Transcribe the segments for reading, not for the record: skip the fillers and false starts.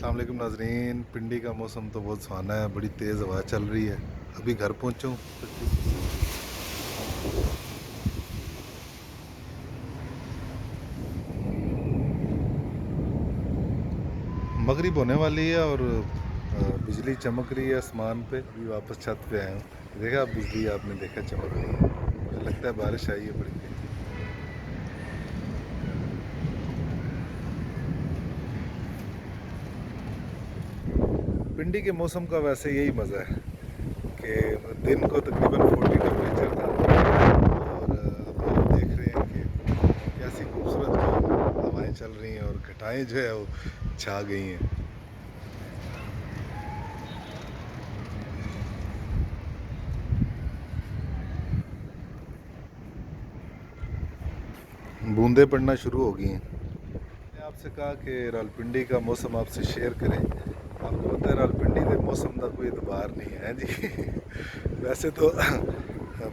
अस्सलाम वालेकुम नाजरीन। पिंडी का मौसम तो बहुत सुहाना है, बड़ी तेज़ हवा चल रही है। अभी घर पहुंचा हूँ। मगरिब होने वाली है और बिजली चमक रही है आसमान पे। अभी वापस छत पे आया हूँ। देखा आप, बिजली आपने देखा चमक रही है। मुझे लगता है बारिश आई है बड़ी तेज। पिंडी के मौसम का वैसे यही मज़ा है कि दिन को तकरीबन 40 टेम्परेचर था और अब आप देख रहे हैं कि कैसी खूबसूरत जो हवाएं चल रही हैं और घटाएं जो है वो छा गई हैं। बूंदें पड़ना शुरू हो गई हैं। मैंने आपसे कहा कि रावलपिंडी का मौसम आपसे शेयर करें। आपको पता है रावलपिंडी के मौसम का कोई एतबार नहीं है जी। वैसे तो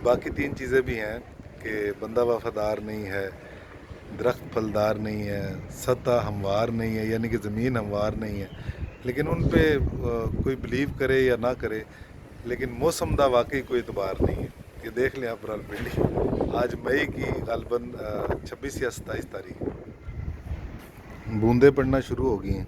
बाकी तीन चीज़ें भी हैं कि बंदा वफादार नहीं है, दरख्त फलदार नहीं है, सतह हमवार नहीं है यानी कि ज़मीन हमवार नहीं है। लेकिन उन पे कोई बिलीव करे या ना करे, लेकिन मौसम का वाकई कोई एतबार नहीं है। ये देख लें आप रावलपिंडी, आज मई की गालबन 26 या 27 तारीख है। बूंदें पड़ना शुरू हो गई हैं।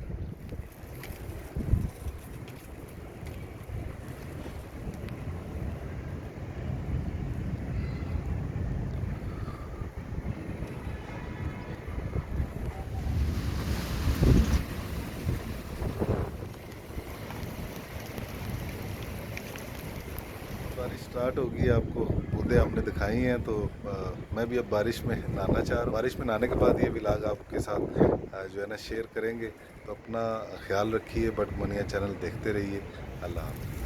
बारिश स्टार्ट होगी, आपको बूंदें हमने दिखाई हैं तो मैं भी अब बारिश में नहाना चाह रहा हूँ। बारिश में नहाने के बाद ये व्लॉग आपके साथ जो है ना शेयर करेंगे। तो अपना ख्याल रखिए, बट मनिया चैनल देखते रहिए। अल्लाह हाफ़िज़।